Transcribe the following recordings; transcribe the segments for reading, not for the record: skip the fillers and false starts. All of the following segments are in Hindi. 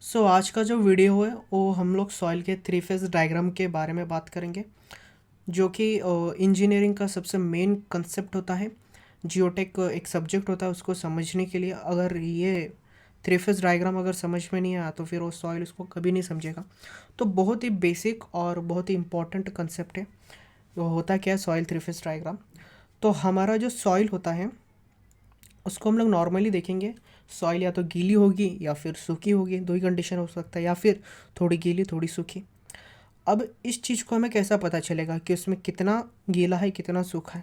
आज का जो वीडियो है वो हम लोग सॉइल के थ्री फेज डायग्राम के बारे में बात करेंगे, जो कि इंजीनियरिंग का सबसे मेन कंसेप्ट होता है। जियोटेक एक सब्जेक्ट होता है, उसको समझने के लिए अगर ये थ्री फेज डायग्राम अगर समझ में नहीं आया तो फिर वो सॉइल उसको कभी नहीं समझेगा। तो बहुत ही बेसिक और बहुत ही इम्पोर्टेंट कंसेप्ट है। वो होता क्या है सॉइल थ्री फेज डायग्राम। तो हमारा जो सॉइल होता है उसको हम लोग नॉर्मली देखेंगे। सॉइल या तो गीली होगी या फिर सूखी होगी, दो ही कंडीशन हो सकता है, या फिर थोड़ी गीली थोड़ी सूखी। अब इस चीज़ को हमें कैसा पता चलेगा कि उसमें कितना गीला है कितना सूखा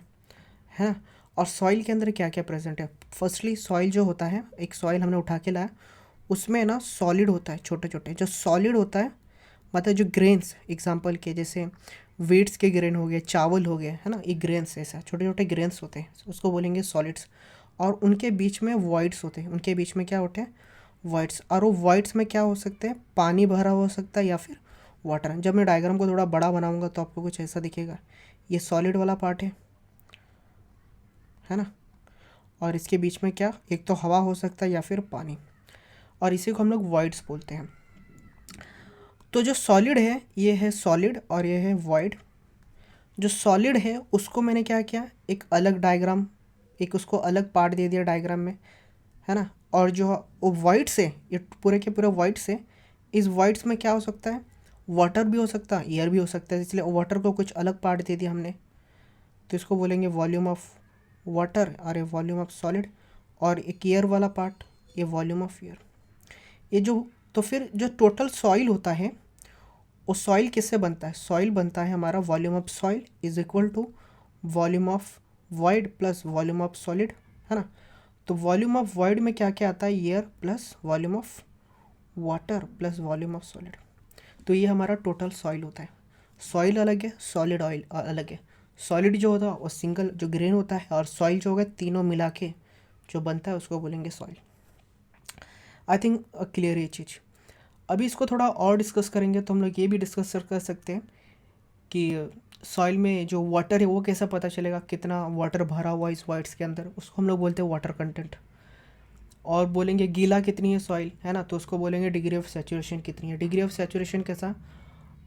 है। और सॉइल के अंदर क्या क्या प्रेजेंट है। फर्स्टली सॉइल जो होता है, एक सॉइल हमने उठा के लाया, उसमें ना सॉलिड होता है, छोटे छोटे जो सॉलिड होता है, मतलब जो ग्रेन्स एग्जांपल के जैसे वीट्स के ग्रेन हो गए, चावल हो गए, है ना, ये ग्रेन्स ऐसा छोटे छोटे ग्रेन्स होते हैं, उसको बोलेंगे सॉलिड्स। और उनके बीच में वॉइड्स होते हैं, उनके बीच में क्या होते हैं, वॉइड्स। और वो वॉइड्स में क्या हो सकते हैं, पानी भरा हो सकता है या फिर वाटर। जब मैं डायग्राम को थोड़ा बड़ा बनाऊंगा तो आपको कुछ ऐसा दिखेगा। ये सॉलिड वाला पार्ट है ना। और इसके बीच में क्या, एक तो हवा हो सकता है या फिर पानी, और इसी को हम लोग वॉइड्स बोलते हैं। तो जो सॉलिड है ये है सॉलिड और ये है वॉइड। जो सॉलिड है उसको मैंने क्या किया, एक अलग डायग्राम, एक उसको अलग पार्ट दे दिया डायग्राम में, है ना। और जो वो वाइट्स है, ये पूरे के पूरे वाइट्स है, इस वाइट्स में क्या हो सकता है, वाटर भी हो सकता है, एयर भी हो सकता है, इसलिए वाटर को कुछ अलग पार्ट दे दिया हमने। तो इसको बोलेंगे वॉल्यूम ऑफ वाटर और ये वॉल्यूम ऑफ सॉलिड। और एक एयर वाला पार्ट, ये वॉल्यूम ऑफ एयर। ये जो, तो फिर जो टोटल सॉइल होता है वो सॉइल किससे बनता है, सॉइल बनता है हमारा volume of soil is equal to volume of void plus volume of solid, है ना। तो वॉल्यूम ऑफ वॉइड में क्या क्या आता है, air plus volume of water plus volume of solid. तो ये हमारा टोटल सॉइल होता है। सॉइल अलग है, सॉलिड ऑयल अलग है। सॉलिड जो होता है वो सिंगल जो ग्रेन होता है, और सॉइल जो होगा तीनों मिला के जो बनता है उसको बोलेंगे सॉइल। आई थिंक क्लियर ये चीज़। अभी इसको थोड़ा और डिस्कस करेंगे तो हम लोग ये भी डिस्कस कर सकते हैं कि सॉइल में जो वाटर है वो कैसा पता चलेगा, कितना वाटर भरा हुआ है इस वाइट्स के अंदर, उसको हम लोग बोलते हैं वाटर कंटेंट। और बोलेंगे गीला कितनी है सॉइल, है ना, तो उसको बोलेंगे डिग्री ऑफ सेचुरेशन कितनी है। डिग्री ऑफ सेचुरेशन कैसा,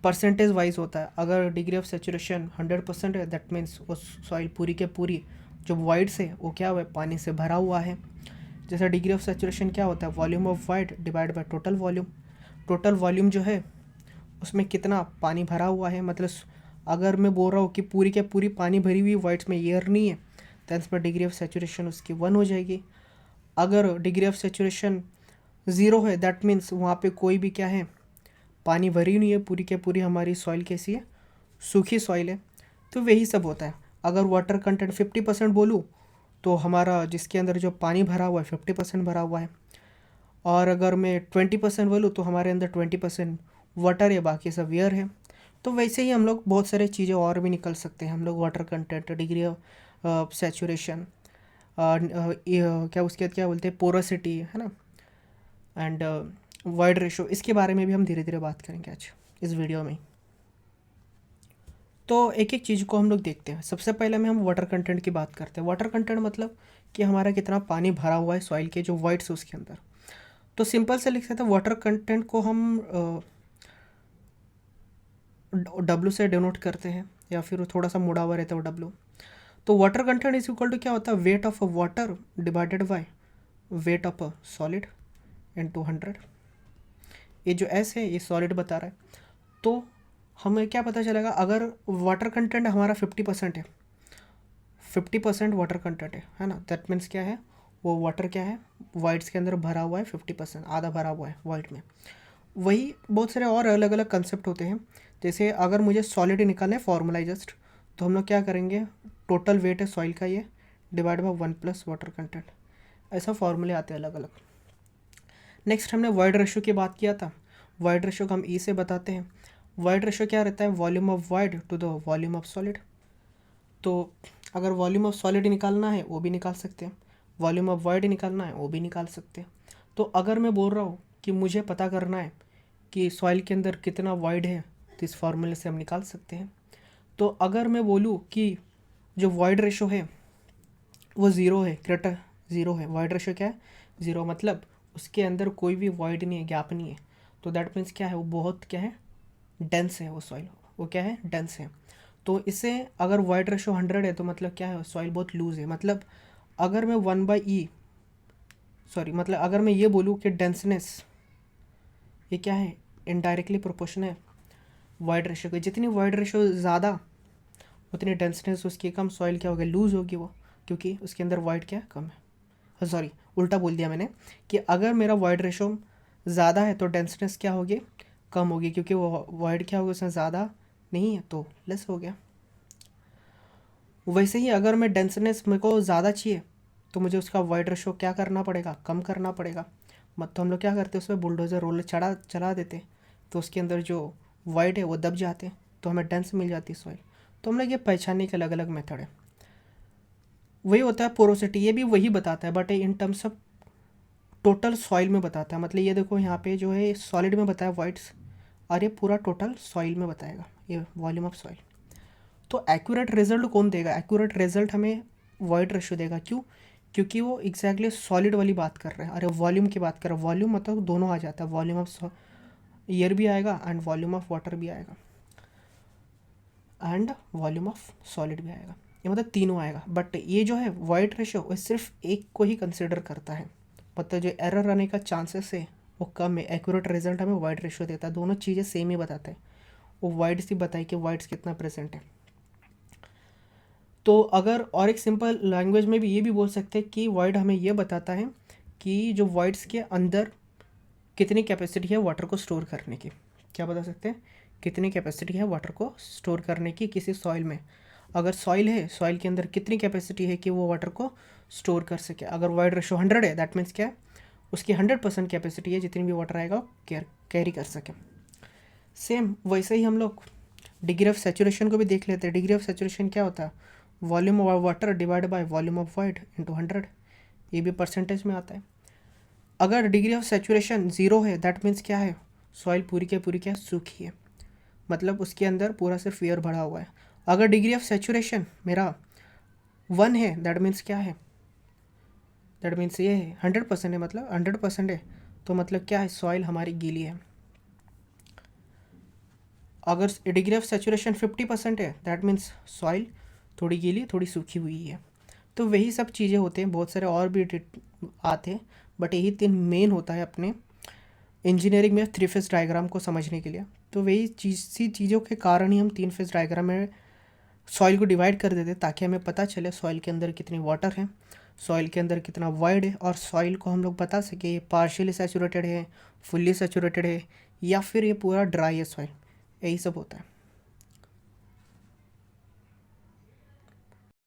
परसेंटेज वाइज होता है। अगर डिग्री ऑफ सेचुरेशन 100% है, दैट मीन्स वो सॉइल पूरी के पूरी जो वाइट्स है वो क्या हुआ है, पानी से भरा हुआ है। जैसे डिग्री ऑफ सेचुरेशन क्या होता है, volume of white divide by total volume. Total volume जो है उसमें कितना पानी भरा हुआ है, मतलब अगर मैं बोल रहा हूँ कि पूरी के पूरी पानी भरी हुई वाइट्स में एयर नहीं है, तो इस पर डिग्री ऑफ सेचुरेशन उसकी 1 हो जाएगी। अगर डिग्री ऑफ सेचुरेशन 0 है, दैट मीन्स वहाँ पे कोई भी क्या है, पानी भरी नहीं है, पूरी के पूरी हमारी सॉइल कैसी है, सूखी सॉइल है। तो वही सब होता है। अगर वाटर कंटेंट 50% बोलूँ तो हमारा जिसके अंदर जो पानी भरा हुआ है 50% भरा हुआ है। और अगर मैं 20% बोलूँ तो हमारे अंदर 20% वाटर है, बाकी सब एयर है। तो वैसे ही हम लोग बहुत सारे चीज़ें और भी निकल सकते हैं हम लोग, water content, degree of saturation, क्या उसके बाद क्या बोलते हैं, पोरोसिटी, है ना, एंड वाइड रेशो। इसके बारे में भी हम धीरे धीरे बात करेंगे आज इस वीडियो में। तो एक एक चीज़ को हम लोग देखते हैं। सबसे पहले में हम वाटर कंटेंट की बात करते हैं। वाटर कंटेंट मतलब कि हमारा कितना पानी भरा हुआ है सॉइल के जो वाइट्स उसके अंदर। तो सिंपल से लिख सकते हैं वाटर कंटेंट को हम डब्ल्यू से डिनोट करते हैं, या फिर वो थोड़ा सा मुड़ा हुआ रहता है वो डब्ल्यू। तो water content is equal to क्या होता है, weight of a water divided by weight of a solid into 100। ये जो एस है ये सॉलिड बता रहा है। तो हमें क्या पता चलेगा, अगर वाटर कंटेंट हमारा 50% है, 50% वाटर कंटेंट है ना, दैट मीन्स क्या है, वो वाटर क्या है, वाइट्स के अंदर भरा हुआ है 50%, आधा भरा हुआ है वाइट में। वही बहुत सारे और अलग अलग कंसेप्ट होते हैं। जैसे अगर मुझे सॉलिड निकालना है फॉर्मूला जस्ट, तो हम लोग क्या करेंगे, टोटल वेट है सॉइल का ये divide by 1 plus water content, ऐसा फॉर्मूले आते हैं अलग अलग। नेक्स्ट हमने वाइड रेशो की बात किया था। वाइड रेशो को हम ई से बताते हैं। वाइड रेशो क्या रहता है, volume of void to the volume of solid. तो अगर वॉल्यूम ऑफ सॉलिड निकालना है वो भी निकाल सकते हैं, वॉल्यूम ऑफ वाइड निकालना है वो भी निकाल सकते हैं। तो अगर मैं बोल रहा हूँ कि मुझे पता करना है कि सॉइल के अंदर कितना वाइड है, तो इस फार्मूले से हम निकाल सकते हैं। तो अगर मैं बोलूँ कि जो वाइड रेशो है वो ज़ीरो है, ग्रेटर ज़ीरो है, वाइड रेशो क्या है, ज़ीरो, मतलब उसके अंदर कोई भी वाइड नहीं है, गैप नहीं है, तो दैट मीन्स क्या है, वो बहुत क्या है, डेंस है वो सॉइल, वो क्या है, डेंस है। तो इससे अगर वाइड रेशो 100 है तो मतलब क्या है, सॉइल बहुत लूज है। मतलब अगर मैं 1/E, सॉरी मतलब अगर मैं ये बोलूँ कि डेंसनेस ये क्या है, इनडायरेक्टली प्रोपोर्शनल है वाइड रेशो के। जितनी वाइड रेशो ज़्यादा उतनी डेंसनेस उसकी कम, सॉइल क्या होगी, लूज़ होगी वो, क्योंकि उसके अंदर वाइड क्या कम है। सॉरी उल्टा बोल दिया मैंने, कि अगर मेरा वाइड रेशो ज़्यादा है तो डेंसनेस क्या होगी, कम होगी, क्योंकि वो वाइड क्या होगा उसमें ज़्यादा नहीं है तो लेस हो गया। वैसे ही अगर मैं डेंसनेस मेरे को ज़्यादा चाहिए तो मुझे उसका वाइड रेशो क्या करना पड़ेगा, कम करना पड़ेगा। मत तो हम लोग क्या करते हैं, उसमें बुलडोज़र रोलर चला देते, तो उसके अंदर जो वाइड है वो दब जाते हैं, तो हमें डेंस मिल जाती है सॉइल। तो हम लोग ये पहचानने के अलग अलग मेथड है। वही होता है पोरोसिटी, ये भी वही बताता है but in terms of total soil में बताता है। मतलब ये देखो यहाँ पे जो है सॉलिड में बताया वाइड्स, और ये पूरा टोटल सॉइल में बताएगा, ये वॉल्यूम ऑफ सॉइल। तो एक्यूरेट रिजल्ट कौन देगा, एक्यूरेट रिजल्ट हमें वाइड रेशियो देगा। क्यों, क्योंकि वो एग्जैक्टली सॉलिड वाली बात कर रहे हैं। अरे वॉल्यूम की बात कर रहे हैं, वॉल्यूम मतलब दोनों आ जाता है, वॉल्यूम ऑफ एयर भी आएगा एंड वॉल्यूम ऑफ वाटर भी आएगा एंड वॉल्यूम ऑफ सॉलिड भी आएगा, ये मतलब तीनों आएगा। बट ये जो है वाइड रेशियो वो सिर्फ एक को ही कंसिडर करता है, मतलब जो एरर आने का चांसेस है वो कम है। एक्यूरेट रिजल्ट हमें वाइड रेशियो देता है, दोनों चीज़ें सेम ही बताता है। वो वाइड सी बताई कि वाइड्स कितना प्रेजेंट है। तो अगर और एक सिंपल लैंग्वेज में भी ये भी बोल सकते हैं कि वाइड हमें ये बताता है कि जो वाइड्स के अंदर कितनी कैपेसिटी है वाटर को स्टोर करने की। क्या बता सकते हैं, कितनी कैपेसिटी है वाटर को स्टोर करने की किसी सॉइल में। अगर सॉइल है, सॉइल के अंदर कितनी कैपेसिटी है कि वो वाटर को स्टोर कर सके। अगर वाइड रेशो 100 है दैट मीन्स क्या है, उसकी 100% कैपेसिटी है, जितनी भी वाटर आएगा कैरी कर सके। सेम वैसे ही हम लोग डिग्री ऑफ सेचुरेशन को भी देख लेते हैं। डिग्री ऑफ सेचुरेशन क्या होता है, volume of water divide by volume of wide into 100, ये भी परसेंटेज में आता है। अगर डिग्री ऑफ सेचुरेशन 0 है दैट मीन्स क्या है, सॉइल पूरी के पूरी क्या सूखी है, मतलब उसके अंदर पूरा सिर्फ एयर भरा हुआ है। अगर डिग्री ऑफ सेचुरेशन मेरा 1 है दैट मीन्स क्या है, दैट मीन्स ये है 100% है, मतलब 100% है, तो मतलब क्या है, सॉइल हमारी गीली है। अगर डिग्री ऑफ सेचुरेशन 50% है दैट मीन्स सॉइल थोड़ी गीली थोड़ी सूखी हुई है। तो वही सब चीज़ें होते हैं, बहुत सारे और भी आते हैं, बट यही 3 मेन होता है अपने इंजीनियरिंग में 3 फेज डायग्राम को समझने के लिए। तो वही चीज़ों के कारण ही हम 3 फेज डायग्राम में सॉइल को डिवाइड कर देते ताकि हमें पता चले सॉइल के अंदर कितनी वाटर है, सॉइल के अंदर कितना वाइड है, और सॉइल को हम लोग बता सके ये पार्शियली सैचुरेटेड है, फुल्ली सैचुरेटेड है, या फिर ये पूरा ड्राई है सॉइल। यही सब होता है।